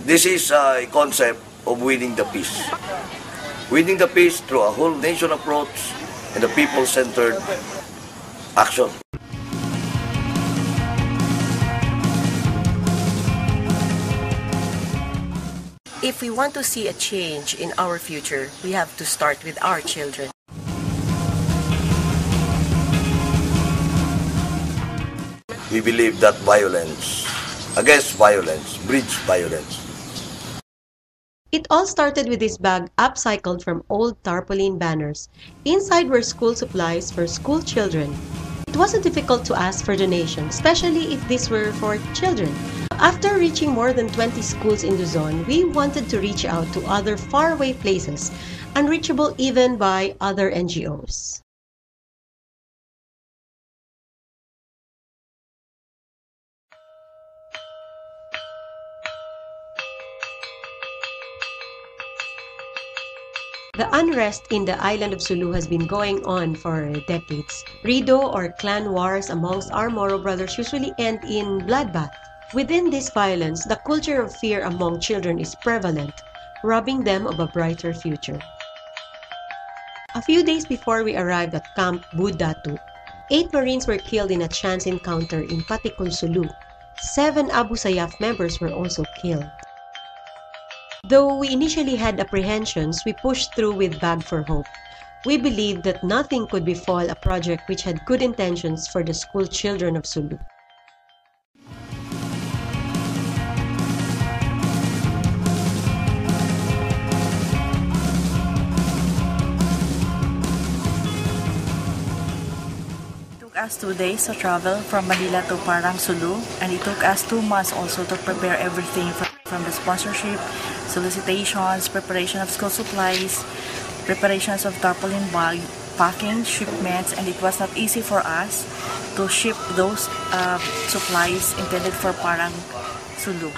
This is a concept of winning the peace. Winning the peace through a whole nation approach and a people-centered action. If we want to see a change in our future, we have to start with our children. We believe that violence against violence breeds violence. It all started with this bag upcycled from old tarpaulin banners. Inside were school supplies for school children. It wasn't difficult to ask for donations, especially if these were for children. After reaching more than 20 schools in Luzon, we wanted to reach out to other faraway places, unreachable even by other NGOs. The unrest in the island of Sulu has been going on for decades. Rido or clan wars amongst our Moro brothers usually end in bloodbath. Within this violence, the culture of fear among children is prevalent, robbing them of a brighter future. A few days before we arrived at Camp Budatu, 8 Marines were killed in a chance encounter in Patikon, Sulu. 7 Abu Sayyaf members were also killed. Though we initially had apprehensions, we pushed through with Bag for Hope. We believed that nothing could befall a project which had good intentions for the school children of Sulu. It took us 2 days to travel from Manila to Parang, Sulu, and it took us 2 months also to prepare everything from the sponsorship, solicitations, preparation of school supplies, preparations of tarpaulin bag, packing, shipments, and it was not easy for us to ship those supplies intended for Parang, Sulu.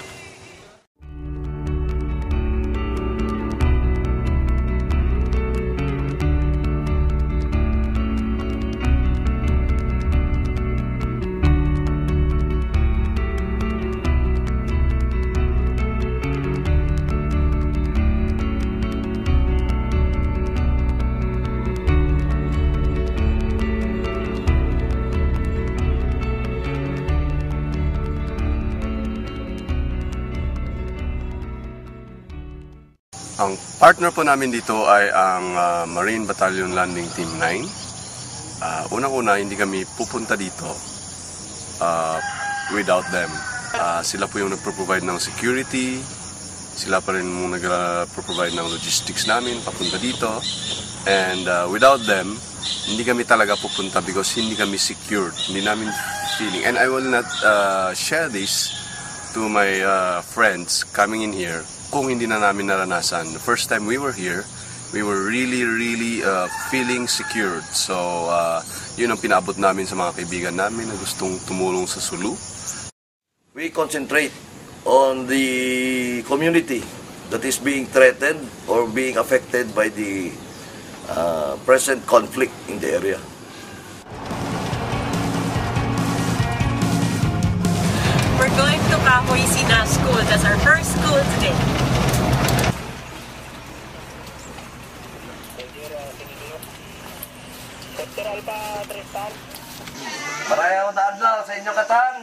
Ang partner po namin dito ay ang Marine Battalion Landing Team 9. Unang-una, hindi kami pupunta dito without them. Sila po yung nagpro-provide ng security, sila pa rin yung nagpro-provide ng logistics namin papunta dito. And without them, hindi kami talaga pupunta because hindi kami secured, hindi namin feeling. And I will not share this to my friends coming in here kung hindi na namin naranasan. The first time we were here, we were really feeling secured. So, yun ang pinaabot namin sa mga kaibigan namin na gustong tumulong sa Sulu. We concentrate on the community that is being threatened or being affected by the present conflict in the area. We're going to Kahoy Sina School. That's our first school today. Maraya na adlaw sa inyo katang.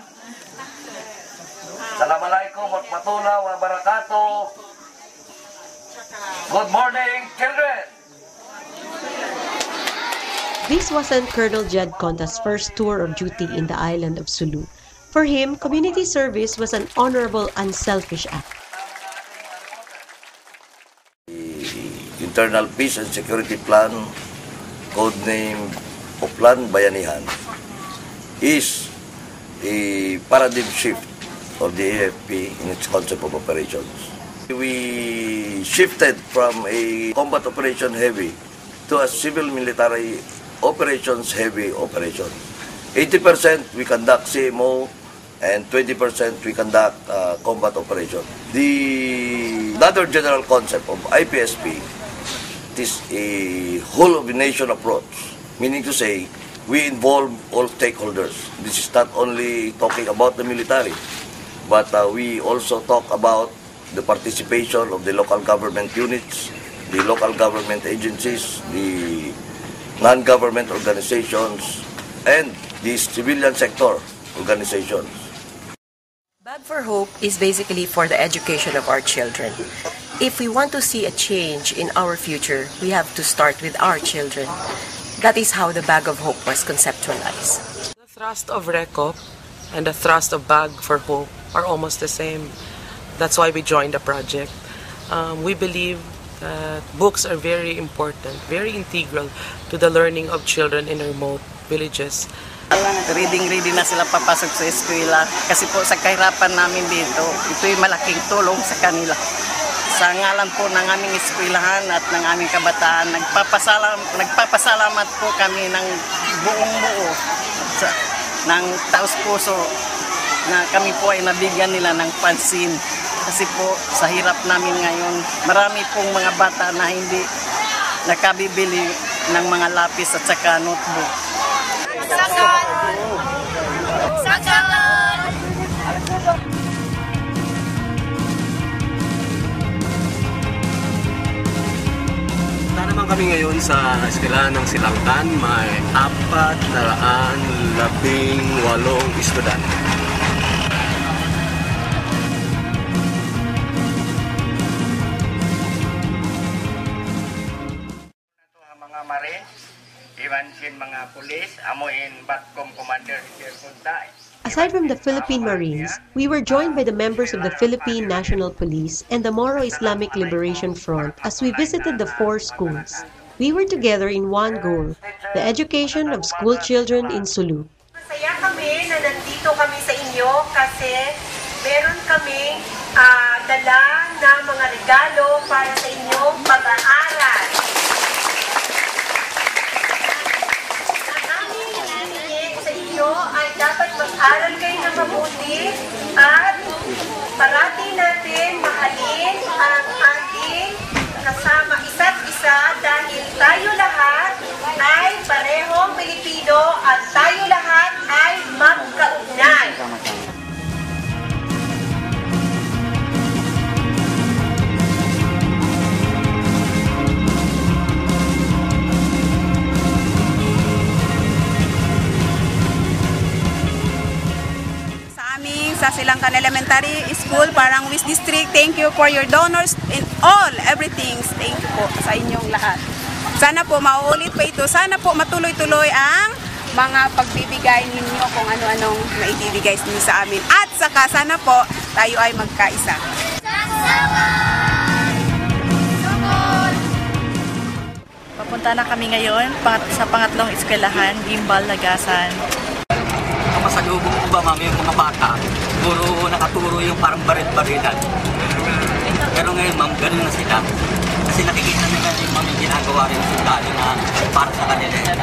Assalamualaikum warahmatullahi wabarakatuh. Good morning, children. This wasn't Colonel Jed Conta's first tour of duty in the island of Sulu. For him, community service was an honorable, unselfish act. The Internal Peace and Security Plan, codenamed Plan Bayanihan, is a paradigm shift of the AFP in its concept of operations. We shifted from a combat operation heavy to a civil military operations heavy operation. 80% we conduct CMO and 20% we conduct combat operation. The other general concept of IPSP is a whole of the nation approach, meaning to say we involve all stakeholders. This is not only talking about the military, but we also talk about the participation of the local government units, the local government agencies, the non-government organizations, and the civilian sector organizations. Bag for Hope is basically for the education of our children. If we want to see a change in our future, we have to start with our children. That is how the Bag of Hope was conceptualized. The thrust of RECOP and the thrust of Bag for Hope are almost the same. That's why we joined the project. We believe that books are very important, very integral to the learning of children in remote villages. Ready na sila papasok sa eskwela kasi po sa kahirapan namin dito, ito'y malaking tulong sa kanila. Sa ngalan po ng aming eskwelahan at ng aming kabataan, nagpapasalamat po kami ng buong buo ng taos puso na kami po ay nabigyan nila ng pansin. Kasi po sa hirap namin ngayon, marami pong mga bata na hindi nakabibili ng mga lapis at saka notebook. Punta naman kami ngayon sa eskwelahan ng Silangkan. May 418 estudyante. Mga marin, iwan sin mga pulis, amuin Batcom Commander Sir Punta. Aside from the Philippine Marines, we were joined by the members of the Philippine National Police and the Moro Islamic Liberation Front as we visited the 4 schools. We were together in one goal, the education of school children in Sulu. Masaya kami na nandito kami sa inyo kasi meron kaming dala na mga regalo para sa inyong pag-aaral. Ay dapat mag-aral kayo na mabuti at parati natin mahalin ang ating kasama isa't isa dahil tayo lahat ay parehong Pilipino at tayo lahat ay magkaugnay. Sa Silangkan Elementary School, Parang West District. Thank you for your donors in all, everything. Thank you po sa inyong lahat. Sana po mauulit pa ito. Sana po matuloy-tuloy ang mga pagbibigay ninyo kung ano-anong maibibigay ninyo sa amin. At saka sana po tayo ay magkaisa. Papunta na kami ngayon sa pangatlong eskwelahan, Gimbal, Lagasan. Masalubong ko ba mami yung mga bata, puro nakaturo yung parang barit-baritan. Pero ngayon ma'am, ganun na sila. Kasi nakikita nila yung mami ginagawa rin yung sundalo na para sa kanila.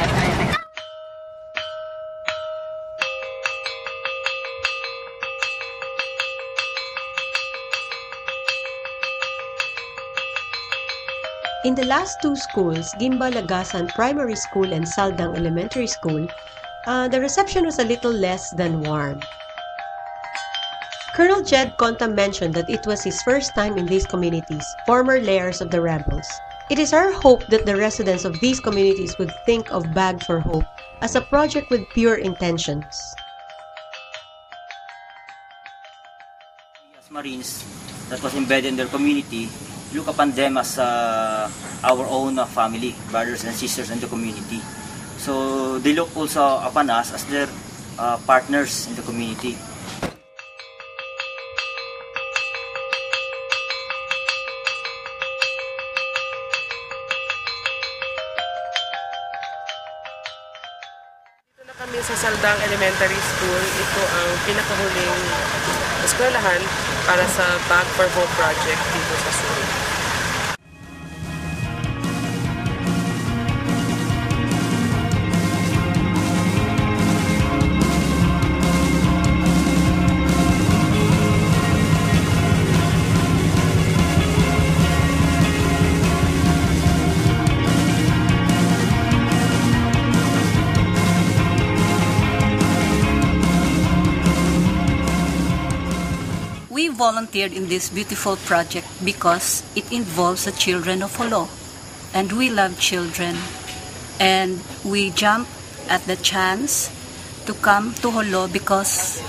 In the last 2 schools, Gimba Lagasan Primary School and Saldang Elementary School, the reception was a little less than warm. Colonel Jed Conta mentioned that it was his first time in these communities, former layers of the rebels. It is our hope that the residents of these communities would think of Bag for Hope as a project with pure intentions. As Marines that was embedded in their community, look upon them as our own family, brothers and sisters in the community. So they look also upon us as their partners in the community. Dito na kami sa Saldang Elementary School. Ito ang pinakahuling eskwelahan para sa Bag for Hope project dito sa Sulu. volunteered in this beautiful project because it involves the children of Jolo. And we love children. And we jump at the chance to come to Jolo because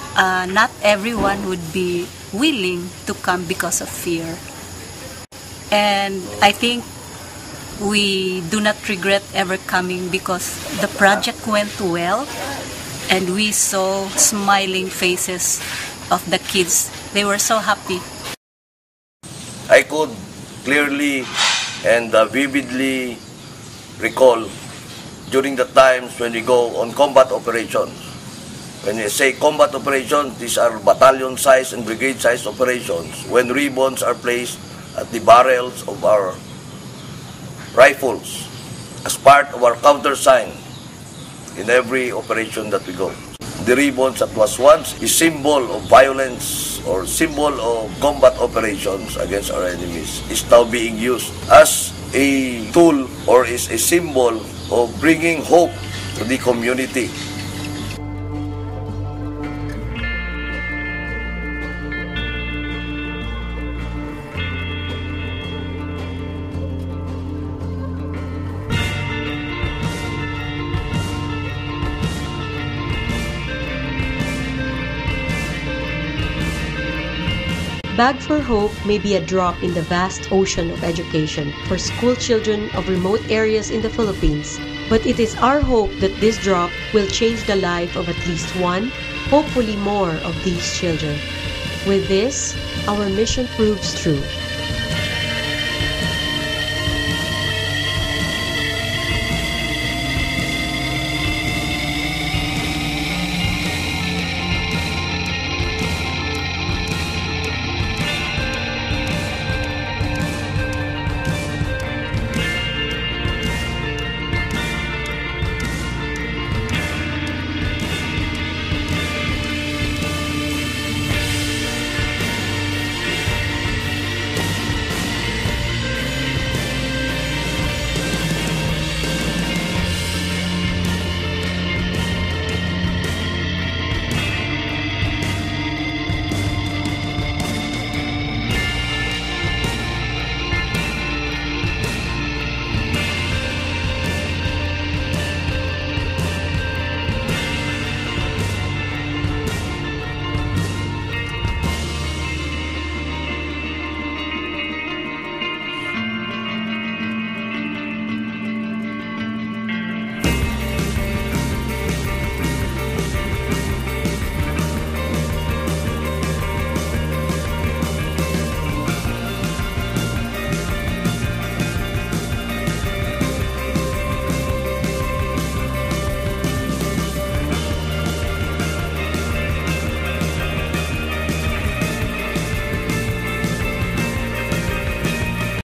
not everyone would be willing to come because of fear. And I think we do not regret ever coming because the project went well and we saw smiling faces of the kids. They were so happy. I could clearly and vividly recall during the times when we go on combat operations. When you say combat operations, these are battalion size and brigade size operations when ribbons are placed at the barrels of our rifles as part of our countersign in every operation that we go. The ribbons that was once a symbol of violence or symbol of combat operations against our enemies is now being used as a tool or is a symbol of bringing hope to the community. Bag for Hope may be a drop in the vast ocean of education for school children of remote areas in the Philippines, but it is our hope that this drop will change the life of at least one, hopefully more, of these children. With this, our mission proves true.